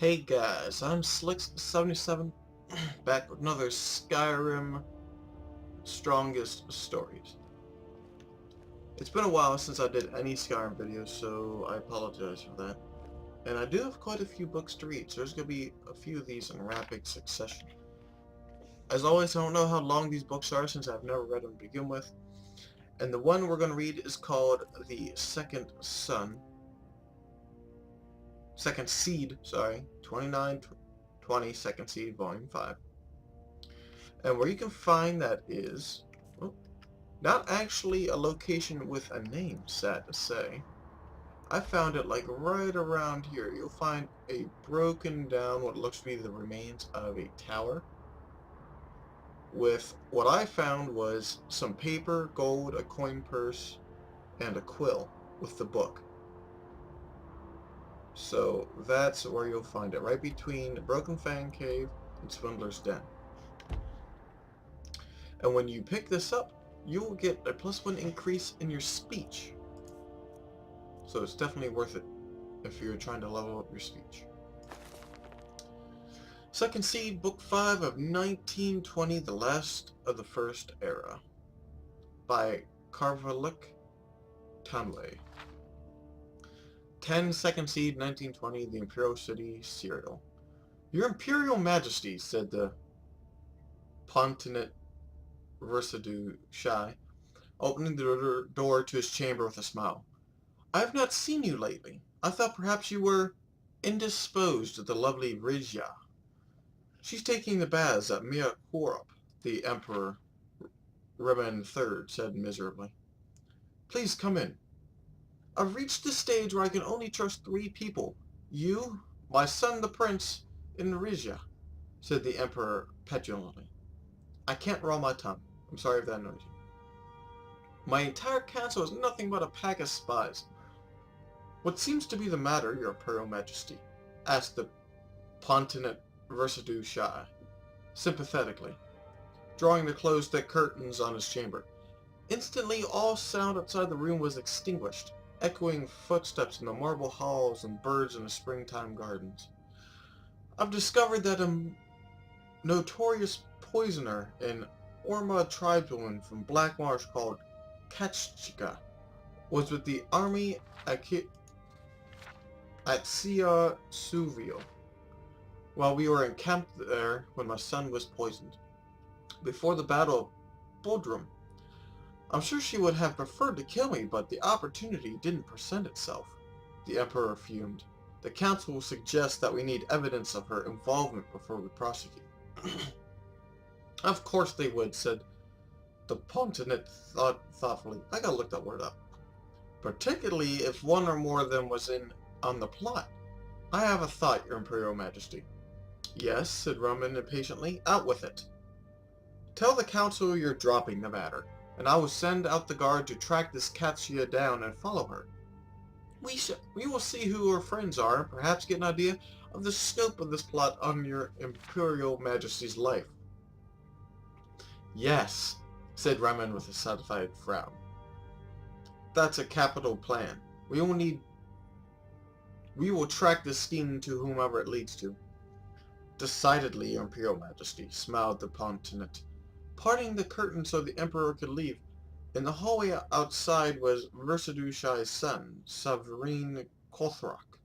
Hey guys, I'm Slicks77, back with another Skyrim Strongest Stories. It's been a while since I did any Skyrim videos, so I apologize for that. And I do have quite a few books to read, so there's going to be a few of these in rapid succession. As always, I don't know how long these books are since I've never read them to begin with. And the one we're going to read is called The Second Seed, 2920 Second Seed, Volume 5. And where you can find that is, well, not actually a location with a name, sad to say. I found it like right around here. You'll find a broken down, what looks to be the remains of a tower, with what I found was some paper, gold, a coin purse, and a quill with the book. So that's where you'll find it, right between Broken Fang Cave and Swindler's Den. And when you pick this up, you will get a +1 increase in your speech. So it's definitely worth it if you're trying to level up your speech. Second Seed, Book 5 of 1920, The Last of the First Era, by Carvaluk Tanway. 10 Second Seed, 1920, The Imperial City Serial. Your Imperial Majesty, said the Pontinet Versadu Shy, opening the door to his chamber with a smile. I have not seen you lately. I thought perhaps you were indisposed to the lovely Rizia. She's taking the baths at Mia Korup, the Emperor Remen III said miserably. Please come in. I've reached the stage where I can only trust 3 people. You, my son the prince, and Rizia, said the Emperor petulantly. I can't roll my tongue. I'm sorry if that annoys you. My entire council is nothing but a pack of spies. What seems to be the matter, Your Imperial Majesty? Asked the Pontinet Versadu Shy, sympathetically, drawing the closed-thick curtains on his chamber. Instantly, all sound outside the room was extinguished, echoing footsteps in the marble halls and birds in the springtime gardens. I've discovered that a notorious poisoner and Orma tribeswoman from Black Marsh called Kachchika was with the army at Sia Suvio while we were encamped there when my son was poisoned. Before the Battle of Bodrum, I'm sure she would have preferred to kill me, but the opportunity didn't present itself. The Emperor fumed. The Council suggests that we need evidence of her involvement before we prosecute. Of course they would, said the Pontinet thoughtfully. I gotta look that word up. Particularly if one or more of them was in on the plot. I have a thought, Your Imperial Majesty. Yes, said Roman impatiently. Out with it. Tell the Council you're dropping the matter, and I will send out the guard to track this Katsuya down and follow her. We will see who her friends are and perhaps get an idea of the scope of this plot on Your Imperial Majesty's life. Yes, said Raman with a satisfied frown. That's a capital plan. We will track this scheme to whomever it leads to. Decidedly, Your Imperial Majesty, smiled the Pontinet, parting the curtain so the Emperor could leave. In the hallway outside was Versadu Shy's son, Savarine Kothrak.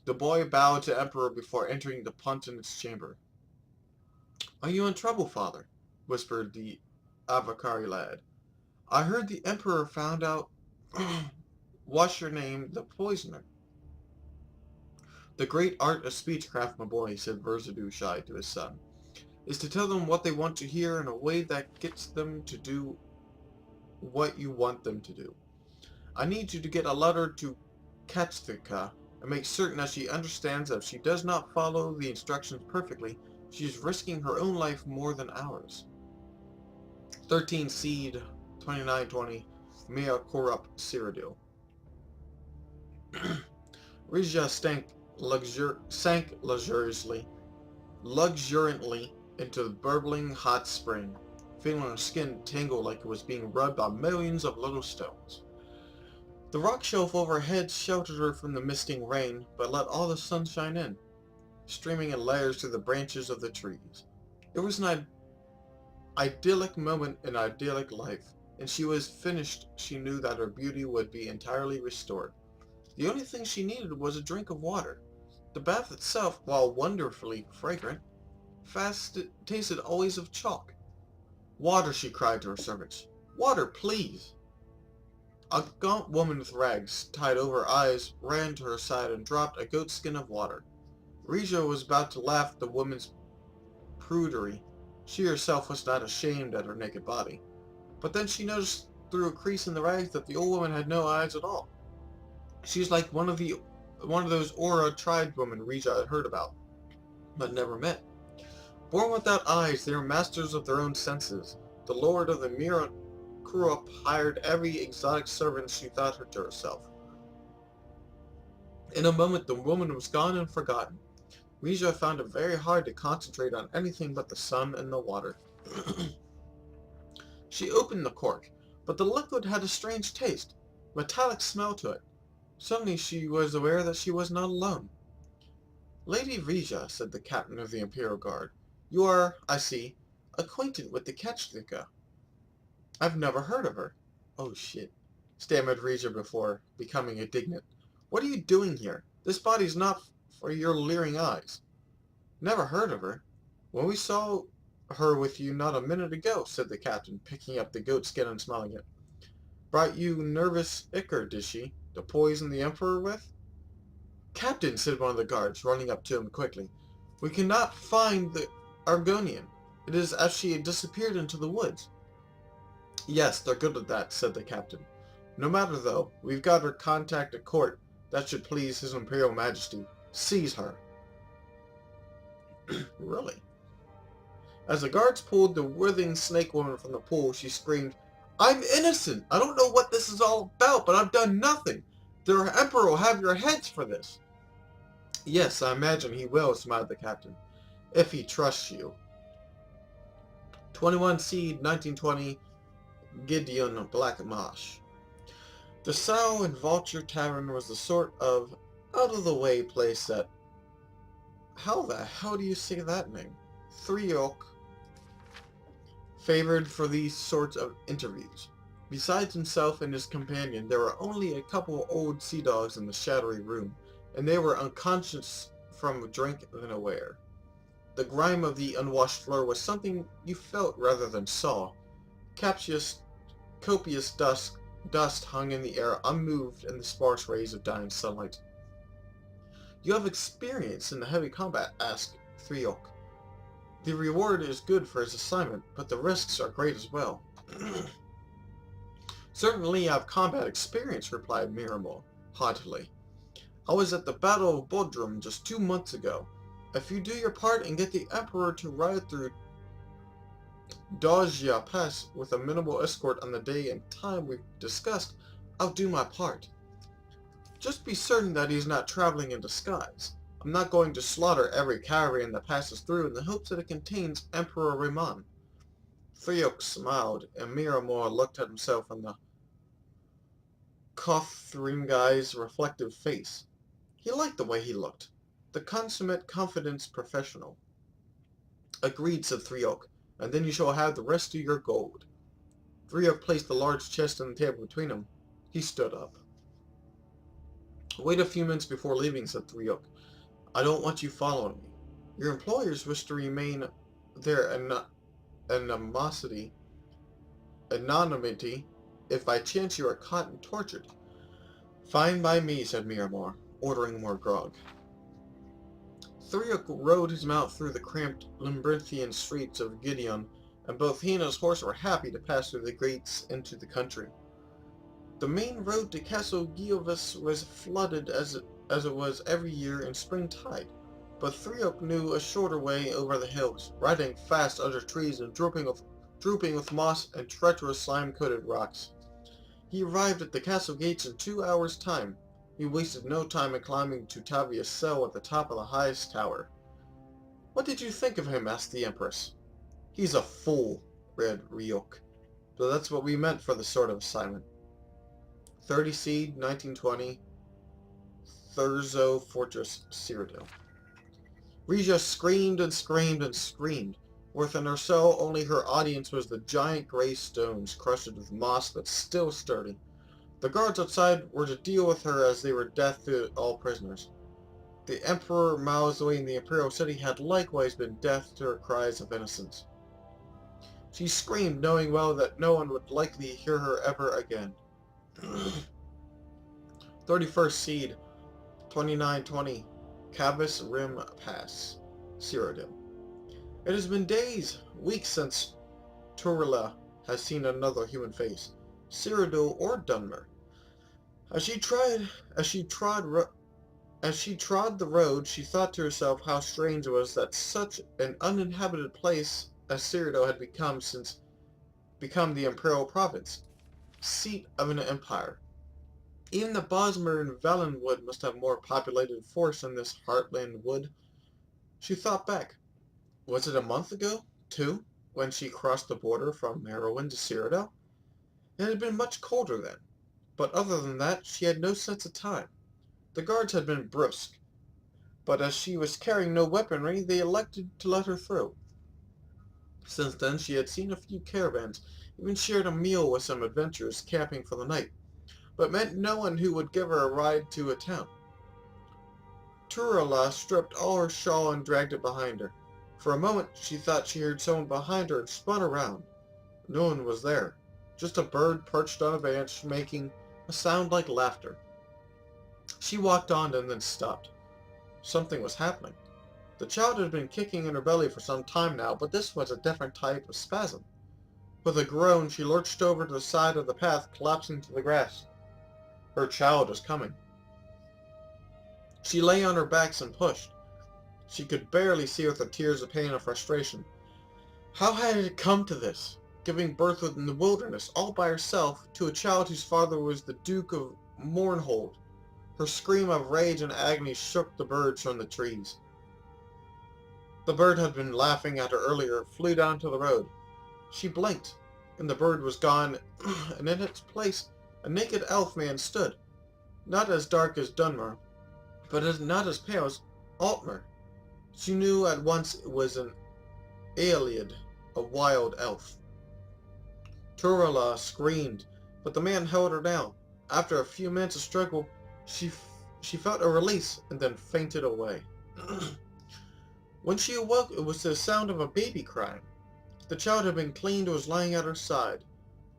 The boy bowed to Emperor before entering the Pontinet's chamber. Are you in trouble, father? Whispered the Avakari lad. I heard the Emperor found out what's your name, the poisoner. The great art of speechcraft, my boy, said Versadu Shy to his son, is to tell them what they want to hear in a way that gets them to do what you want them to do. I need you to get a letter to Katsuka and make certain that she understands that if she does not follow the instructions perfectly, she is risking her own life more than ours. 13 Seed, 2920, Mia Korup Cyrodiil. Rizia sank luxuriantly into the burbling hot spring, feeling her skin tingle like it was being rubbed by millions of little stones. The rock shelf overhead sheltered her from the misting rain, but let all the sunshine in. streaming in layers through the branches of the trees. It was an idyllic moment in idyllic life, and she was finished. She knew that her beauty would be entirely restored. The only thing she needed was a drink of water. The bath itself, while wonderfully fragrant, tasted always of chalk. Water, she cried to her servants. Water, please. A gaunt woman with rags tied over her eyes ran to her side and dropped a goat skin of water. Rija was about to laugh at the woman's prudery. She herself was not ashamed at her naked body. But then she noticed through a crease in the rags that the old woman had no eyes at all. She was like one of those Aura tribeswomen Rija had heard about, but never met. Born without eyes, they were masters of their own senses. The lord of the Kurup hired every exotic servant she thought her to herself. In a moment, the woman was gone and forgotten. Rija found it very hard to concentrate on anything but the sun and the water. She opened the cork, but the liquid had a strange taste, metallic smell to it. Suddenly she was aware that she was not alone. Lady Rija, said the captain of the Imperial Guard, you are, I see, acquainted with the Ketchtika. I've never heard of her. Oh shit, stammered Rija before becoming indignant. What are you doing here? This body's not for your leering eyes. Never heard of her. When we saw her with you not a minute ago, said the captain, picking up the goat skin and smelling it. Brought you nervous ichor, did she? To poison the Emperor with? Captain, said one of the guards, running up to him quickly. We cannot find the Argonian. It is as she had disappeared into the woods. Yes, they're good at that, said the captain. No matter, though. We've got her contact at court. That should please His Imperial Majesty. Seize her. Really? As the guards pulled the writhing snake woman from the pool, she screamed, I'm innocent! I don't know what this is all about, but I've done nothing! The Emperor will have your heads for this! Yes, I imagine he will, smiled the captain. If he trusts you. 21 Seed, 1920, Gideon Black Mosh. The Sow and Vulture Tavern was the sort of out-of-the-way place that... How the hell do you say that name? Threok favored for these sorts of interviews. Besides himself and his companion, there were only a couple old sea dogs in the shadowy room, and they were unconscious from drink than aware. The grime of the unwashed floor was something you felt rather than saw. Copious dust hung in the air, unmoved in the sparse rays of dying sunlight. You have experience in the heavy combat, asked Threok. The reward is good for his assignment, but the risks are great as well. Certainly I have combat experience, replied Miramor, haughtily. I was at the Battle of Bodrum just 2 months ago. If you do your part and get the Emperor to ride through Dajia Pass with a minimal escort on the day and time we've discussed, I'll do my part. Just be certain that he's not traveling in disguise. I'm not going to slaughter every caravan that passes through in the hopes that it contains Emperor Riman. Threok smiled, and Miramor looked at himself in the Kothringai's reflective face. He liked the way he looked. The consummate confidence professional. Agreed, said Threok, and then you shall have the rest of your gold. Threok placed the large chest on the table between them. He stood up. Wait a few minutes before leaving, said Threok. I don't want you following me. Your employers wish to remain their anonymity if by chance you are caught and tortured. Fine by me, said Miramor, ordering more grog. Threok rode his mount through the cramped labyrinthian streets of Gideon, and both he and his horse were happy to pass through the gates into the country. The main road to Castle Giovis was flooded as it was every year in spring tide, but Threok knew a shorter way over the hills, riding fast under trees and drooping with moss and treacherous slime-coated rocks. He arrived at the castle gates in 2 hours' time. He wasted no time in climbing to Tavia's cell at the top of the highest tower. What did you think of him? Asked the Empress. He's a fool, read Ryuk. So that's what we meant for the sort of assignment. 30 Seed, 1920, Thurzo Fortress, Cyrodiil. Rija screamed and screamed and screamed. Within her cell, only her audience was the giant gray stones crusted with moss but still sturdy. The guards outside were to deal with her as they were death to all prisoners. The Emperor Mausoleum in the Imperial City had likewise been deaf to her cries of innocence. She screamed, knowing well that no one would likely hear her ever again. 31st Seed, 2920, Cavus Rim Pass, Cyrodiil. It has been days, weeks since Turla has seen another human face, Cyrodiil or Dunmer. As she trod the road, she thought to herself how strange it was that such an uninhabited place as Cyrodiil had become the imperial province, seat of an empire. Even the Bosmer and Valenwood must have more populated force than this heartland wood. She thought back. Was it a month ago, too, when she crossed the border from Merowyn to Cyrodiil? It had been much colder then, but other than that, she had no sense of time. The guards had been brusque, but as she was carrying no weaponry, they elected to let her through. Since then, she had seen a few caravans, even shared a meal with some adventurers camping for the night, but met no one who would give her a ride to a town. Turla stripped all her shawl and dragged it behind her. For a moment, she thought she heard someone behind her and spun around. No one was there, just a bird perched on a branch making a sound like laughter. She walked on and then stopped. Something was happening. The child had been kicking in her belly for some time now, but this was a different type of spasm. With a groan, she lurched over to the side of the path, collapsing to the grass. Her child was coming. She lay on her back and pushed. She could barely see with the tears of pain and frustration. How had it come to this? Giving birth in the wilderness, all by herself, to a child whose father was the Duke of Mournhold. Her scream of rage and agony shook the birds from the trees. The bird had been laughing at her earlier, flew down to the road. She blinked, and the bird was gone, and in its place a naked elf man stood, not as dark as Dunmer, but not as pale as Altmer. She knew at once it was an Aeliad, a wild elf. Turla screamed, but the man held her down. After a few minutes of struggle, she felt a release and then fainted away. When she awoke, it was to the sound of a baby crying. The child had been cleaned and was lying at her side.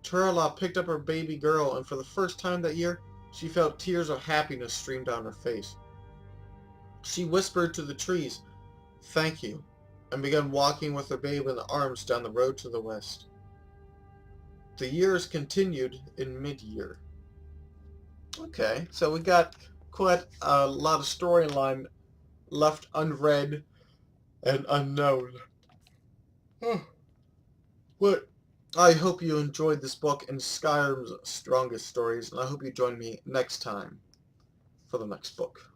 Turla picked up her baby girl, and for the first time that year, she felt tears of happiness stream down her face. She whispered to the trees, "Thank you," and began walking with her babe in the arms down the road to the west. The years continued in mid-year. Okay, so we got quite a lot of storyline left unread and unknown. But I hope you enjoyed this book and Skyrim's strongest stories, and I hope you join me next time for the next book.